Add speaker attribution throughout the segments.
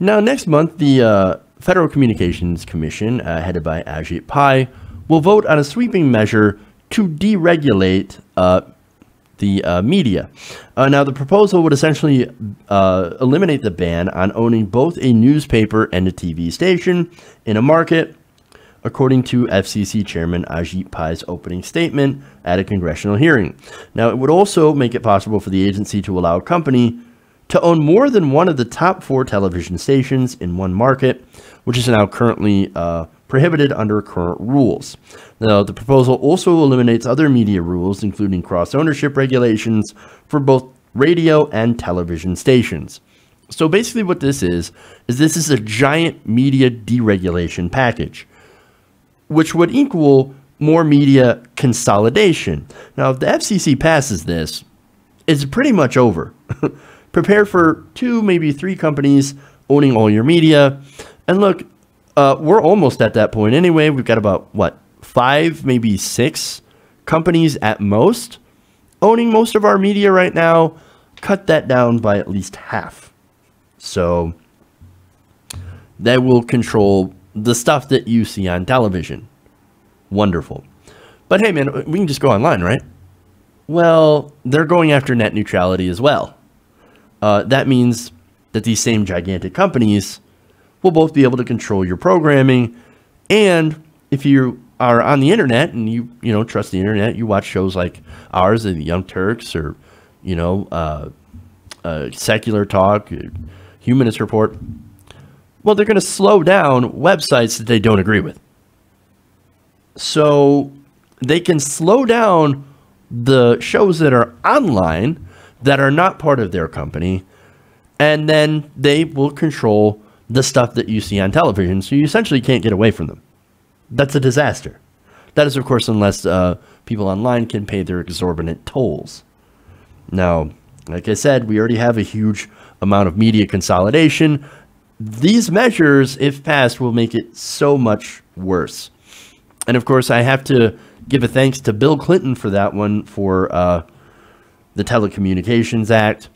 Speaker 1: Now, next month, the Federal Communications Commission, headed by Ajit Pai, will vote on a sweeping measure to deregulate the media. Now, the proposal would essentially eliminate the ban on owning both a newspaper and a TV station in a market, according to FCC Chairman Ajit Pai's opening statement at a congressional hearing. Now, it would also make it possible for the agency to allow a company to own more than one of the top 4 television stations in one market, which is now currently prohibited under current rules. Now, the proposal also eliminates other media rules, including cross-ownership regulations for both radio and television stations. So basically what this is a giant media deregulation package, which would equal more media consolidation. Now, if the FCC passes this, it's pretty much over. Prepare for 2, maybe 3 companies owning all your media. And look, we're almost at that point anyway. We've got about, 5, maybe 6 companies at most owning most of our media right now. Cut that down by at least half. So that will control the stuff that you see on television. Wonderful. But hey, man, we can just go online, right? Well, they're going after net neutrality as well. That means that these same gigantic companies will both be able to control your programming. And if you are on the internet and you trust the internet, you watch shows like ours, the Young Turks, or, Secular Talk, Humanist Report, well, they're going to slow down websites that they don't agree with. So they can slow down the shows that are online that are not part of their company, and then they will control the stuff that you see on television, so you essentially can't get away from them. That's a disaster. That is, of course, unless people online can pay their exorbitant tolls. Now, like I said, we already have a huge amount of media consolidation. These measures, if passed, will make it so much worse. And of course, I have to give a thanks to Bill Clinton for that one, for the Telecommunications Act.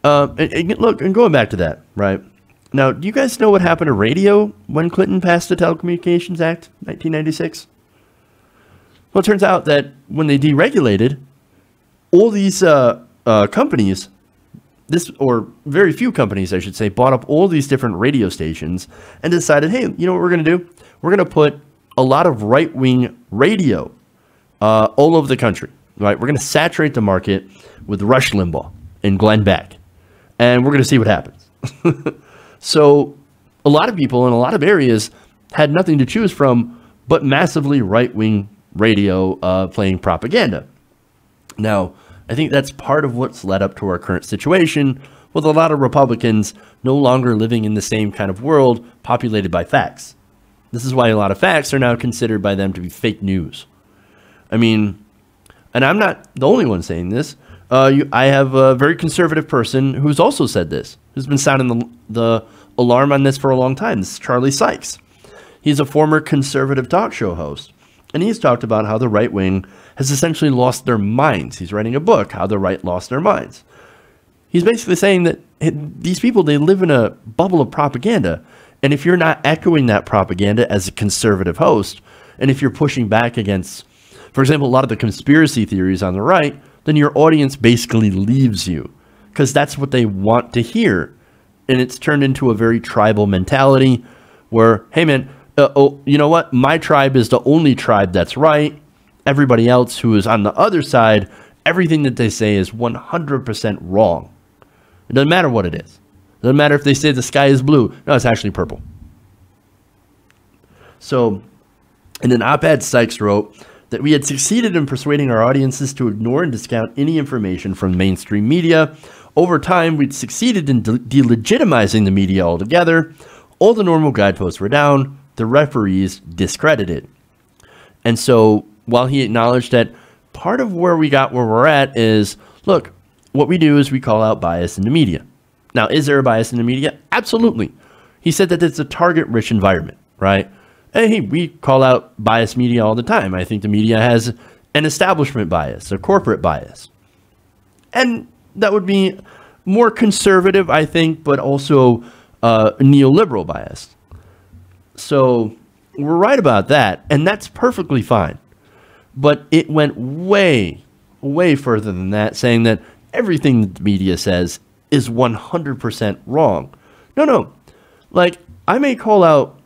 Speaker 1: And look, and going back to that, right? Now, do you guys know what happened to radio when Clinton passed the Telecommunications Act, 1996? Well, it turns out that when they deregulated, all these companies, or very few companies, I should say, bought up all these different radio stations and decided, hey, you know what we're going to do? We're going to put a lot of right-wing radio all over the country, right? We're going to saturate the market with Rush Limbaugh and Glenn Beck, and we're going to see what happens. So a lot of people in a lot of areas had nothing to choose from but massively right-wing radio playing propaganda. Now, I think that's part of what's led up to our current situation, with a lot of Republicans no longer living in the same kind of world populated by facts. This is why a lot of facts are now considered by them to be fake news. I mean, and I'm not the only one saying this. I have a very conservative person who's also said this, who's been sounding the alarm on this for a long time. This is Charlie Sykes. He's a former conservative talk show host, and he's talked about how the right wing has essentially lost their minds. He's writing a book, How the Right Lost Their Minds. He's basically saying that these people, they live in a bubble of propaganda, and if you're not echoing that propaganda as a conservative host, and if you're pushing back against, for example, a lot of the conspiracy theories on the right, then your audience basically leaves you, because that's what they want to hear. And it's turned into a very tribal mentality where, hey man, you know what? My tribe is the only tribe that's right. Everybody else who is on the other side, everything that they say is 100% wrong. It doesn't matter what it is. It doesn't matter if they say the sky is blue. No, it's actually purple. So in an op-ed, Sykes wrote that we had succeeded in persuading our audiences to ignore and discount any information from mainstream media. Over time, we'd succeeded in delegitimizing the media altogether. All the normal guideposts were down. The referees discredited. And so while he acknowledged that part of where we got where we're at is, look, what we do is we call out bias in the media. Now, is there a bias in the media? Absolutely. He said that it's a target-rich environment, right? Hey, we call out biased media all the time. I think the media has an establishment bias, a corporate bias. And that would be more conservative, I think, but also neoliberal bias. So we're right about that, and that's perfectly fine. But it went way, way further than that, saying that everything that the media says is 100% wrong. No. Like, I may call out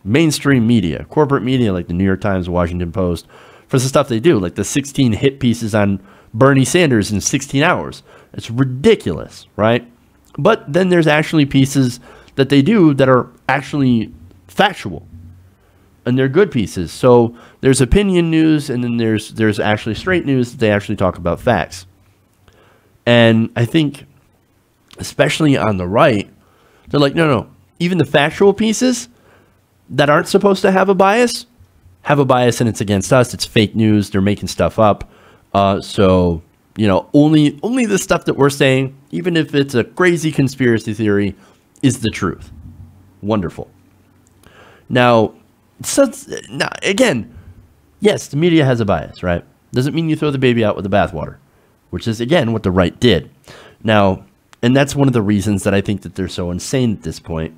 Speaker 1: mainstream media, corporate media like the New York Times, Washington Post, for the stuff they do, like the 16 hit pieces on Bernie Sanders in 16 hours. It's ridiculous, right? But then there's actually pieces that they do that are actually factual, and they're good pieces. So there's opinion news, and then there's actually straight news that they actually talk about facts. And I think, especially on the right, they're like, no. Even the factual pieces that aren't supposed to have a bias, and it's against us. It's fake news. They're making stuff up. So, only the stuff that we're saying, even if it's a crazy conspiracy theory, is the truth. Wonderful. Now, again, yes, the media has a bias, right? Doesn't mean you throw the baby out with the bathwater, which is, again, what the right did. Now, and that's one of the reasons that I think that they're so insane at this point.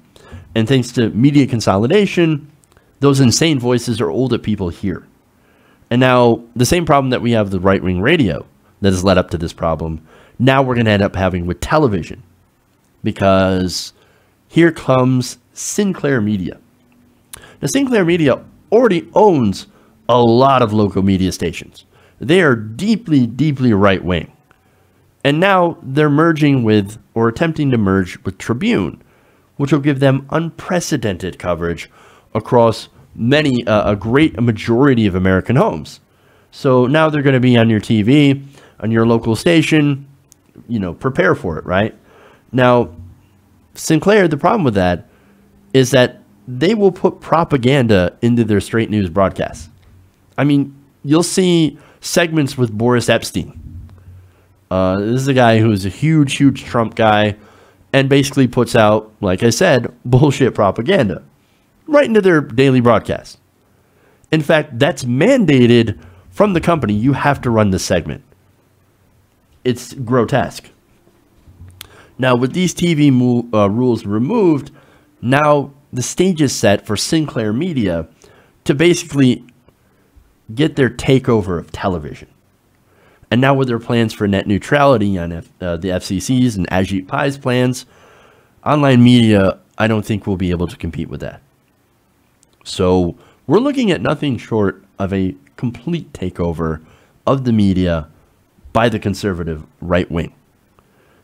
Speaker 1: And thanks to media consolidation, those insane voices are all that people hear. And now, the same problem that we have with the right-wing radio that has led up to this problem, now we're going to end up having with television. Because here comes Sinclair Media. Now, Sinclair Media already owns a lot of local media stations. They are deeply, deeply right-wing. And now they're merging with, or attempting to merge with, Tribune, which will give them unprecedented coverage across a great majority of American homes. So now they're going to be on your TV, on your local station, prepare for it, right? Now, Sinclair, the problem with that is that they will put propaganda into their straight news broadcasts. I mean, you'll see segments with Boris Epstein. This is a guy who's a huge, huge Trump guy and basically puts out, like I said, bullshit propaganda right into their daily broadcast. In fact, that's mandated from the company. You have to run this segment. It's grotesque. Now, with these TV rules removed, now the stage is set for Sinclair Media to basically get their takeover of television. And now with their plans for net neutrality on the FCC's and Ajit Pai's plans, online media, I don't think will be able to compete with that. So we're looking at nothing short of a complete takeover of the media by the conservative right wing.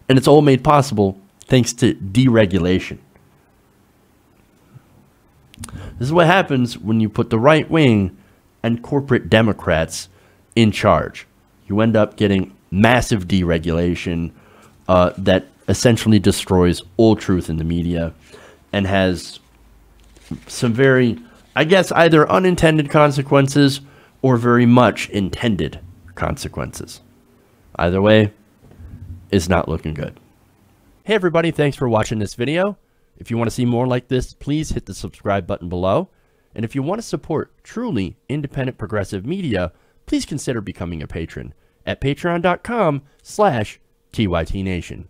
Speaker 1: And it's all made possible thanks to deregulation. This is what happens when you put the right wing and corporate Democrats in charge. You end up getting massive deregulation that essentially destroys all truth in the media and has some very, I guess, either unintended consequences or very much intended consequences. Either way, it's not looking good. Hey everybody, thanks for watching this video. If you want to see more like this, please hit the subscribe button below. And if you want to support truly independent progressive media, please consider becoming a patron at patreon.com/TYTNation.